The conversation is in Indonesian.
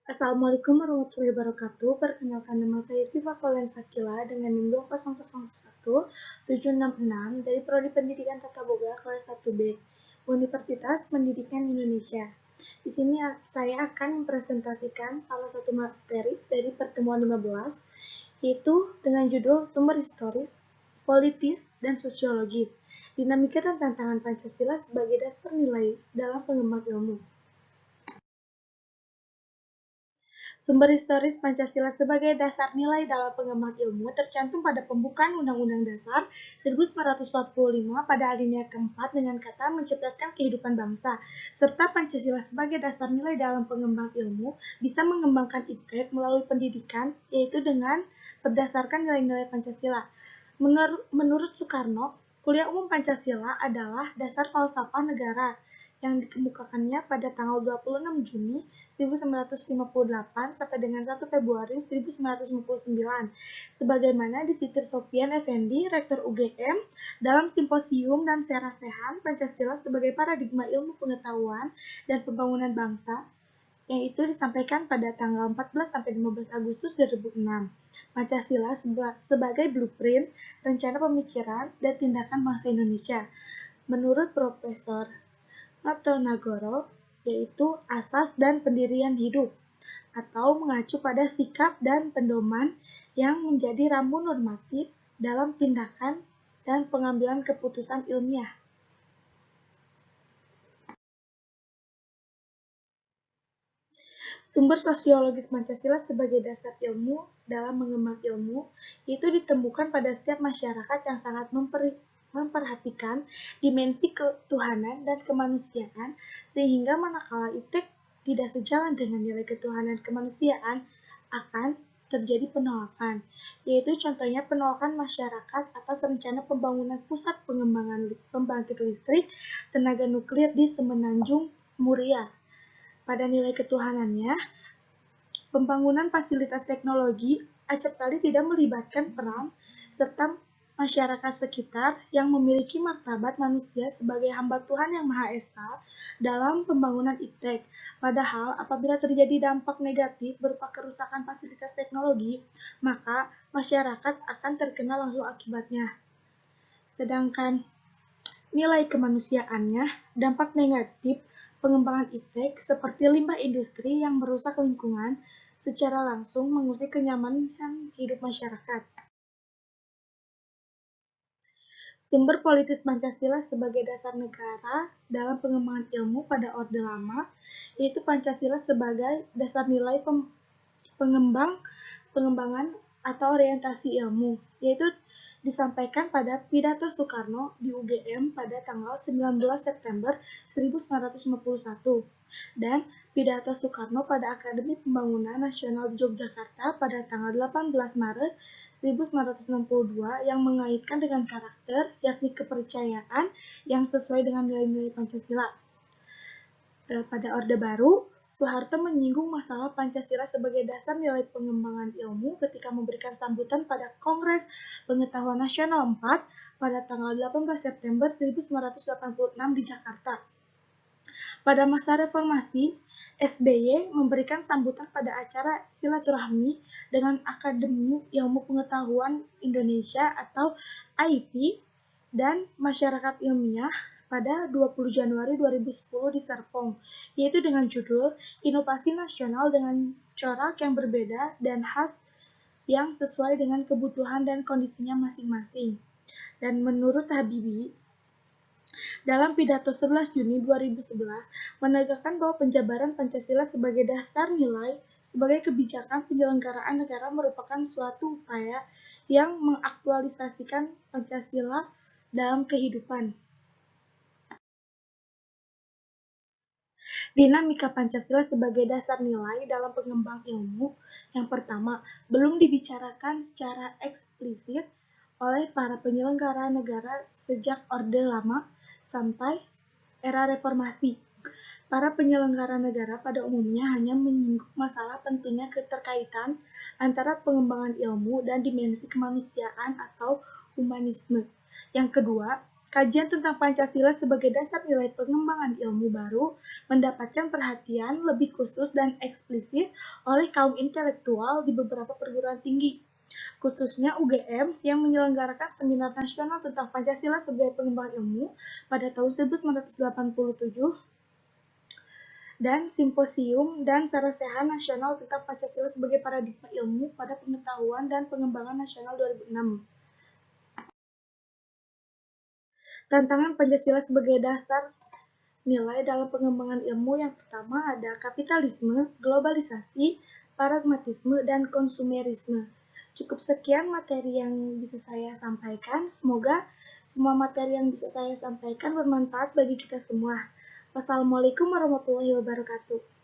Assalamualaikum warahmatullahi wabarakatuh. Perkenalkan, nama saya Siva Kolen Sakila dengan NIM 2001766 dari Prodi Pendidikan Tata Boga kelas 1B, Universitas Pendidikan Indonesia. Di sini saya akan mempresentasikan salah satu materi dari pertemuan 15, yaitu dengan judul Sumber Historis, Politis, dan Sosiologis, Dinamika dan Tantangan Pancasila sebagai Dasar Nilai dalam Pengembang Ilmu. Sumber historis Pancasila sebagai dasar nilai dalam pengembang ilmu tercantum pada pembukaan Undang-Undang Dasar 1945 pada alinea keempat dengan kata mencerdaskan kehidupan bangsa, serta Pancasila sebagai dasar nilai dalam pengembang ilmu bisa mengembangkan iptek melalui pendidikan, yaitu dengan berdasarkan nilai-nilai Pancasila. Menurut Soekarno, kuliah umum Pancasila adalah dasar falsafah negara yang dikemukakannya pada tanggal 26 Juni 1958 sampai dengan 1 Februari 1959, sebagaimana disitir Sofyan Effendi, Rektor UGM, dalam Simposium dan Serasehan Pancasila sebagai Paradigma Ilmu Pengetahuan dan Pembangunan Bangsa, yang itu disampaikan pada tanggal 14 sampai 15 Agustus 2006. Pancasila sebagai blueprint, rencana pemikiran, dan tindakan bangsa Indonesia. Menurut Profesor Notonegoro, yaitu asas dan pendirian hidup, atau mengacu pada sikap dan pedoman yang menjadi rambu normatif dalam tindakan dan pengambilan keputusan ilmiah. Sumber sosiologis Pancasila sebagai dasar ilmu dalam mengembang ilmu itu ditemukan pada setiap masyarakat yang sangat memperhatikan dimensi ketuhanan dan kemanusiaan, sehingga manakala iptek tidak sejalan dengan nilai ketuhanan kemanusiaan, akan terjadi penolakan, yaitu contohnya penolakan masyarakat atas rencana pembangunan pusat pengembangan pembangkit listrik tenaga nuklir di Semenanjung Muria. Pada nilai ketuhanannya, pembangunan fasilitas teknologi acapkali tidak melibatkan peran serta masyarakat sekitar yang memiliki martabat manusia sebagai hamba Tuhan Yang Maha Esa dalam pembangunan iptek. Padahal apabila terjadi dampak negatif berupa kerusakan fasilitas teknologi, maka masyarakat akan terkena langsung akibatnya. Sedangkan nilai kemanusiaannya, dampak negatif pengembangan iptek seperti limbah industri yang merusak lingkungan secara langsung mengusik kenyamanan hidup masyarakat. Sumber politis Pancasila sebagai dasar negara dalam pengembangan ilmu pada Orde Lama, yaitu Pancasila sebagai dasar nilai pengembangan atau orientasi ilmu, yaitu disampaikan pada pidato Soekarno di UGM pada tanggal 19 September 1951 dan pidato Soekarno pada Akademi Pembangunan Nasional di Yogyakarta pada tanggal 18 Maret 1962 yang mengaitkan dengan karakter, yakni kepercayaan yang sesuai dengan nilai-nilai Pancasila. Pada Orde Baru, Soeharto menyinggung masalah Pancasila sebagai dasar nilai pengembangan ilmu ketika memberikan sambutan pada Kongres Pengetahuan Nasional 4 pada tanggal 18 September 1986 di Jakarta. Pada masa reformasi, SBY memberikan sambutan pada acara silaturahmi dengan Akademi Ilmu Pengetahuan Indonesia atau AIP dan Masyarakat Ilmiah pada 20 Januari 2010 di Serpong, yaitu dengan judul Inovasi Nasional dengan corak yang berbeda dan khas yang sesuai dengan kebutuhan dan kondisinya masing-masing. Dan menurut Habibie, dalam pidato 11 Juni 2011 menegakkan bahwa penjabaran Pancasila sebagai dasar nilai sebagai kebijakan penyelenggaraan negara merupakan suatu upaya yang mengaktualisasikan Pancasila dalam kehidupan. Dinamika Pancasila sebagai dasar nilai dalam pengembang ilmu, yang pertama, belum dibicarakan secara eksplisit oleh para penyelenggara negara sejak Orde Lama sampai era reformasi. Para penyelenggara negara pada umumnya hanya menyinggung masalah pentingnya keterkaitan antara pengembangan ilmu dan dimensi kemanusiaan atau humanisme. Yang kedua, Kajian tentang Pancasila sebagai dasar nilai pengembangan ilmu baru mendapatkan perhatian lebih khusus dan eksplisit oleh kaum intelektual di beberapa perguruan tinggi, khususnya UGM yang menyelenggarakan seminar nasional tentang Pancasila sebagai pengembangan ilmu pada tahun 1987 dan simposium dan sarasehan nasional tentang Pancasila sebagai paradigma ilmu pada pengetahuan dan pengembangan nasional 2006. Tantangan Pancasila sebagai dasar nilai dalam pengembangan ilmu yang pertama ada kapitalisme, globalisasi, pragmatisme, dan konsumerisme. Cukup sekian materi yang bisa saya sampaikan. Semoga semua materi yang bisa saya sampaikan bermanfaat bagi kita semua. Wassalamualaikum warahmatullahi wabarakatuh.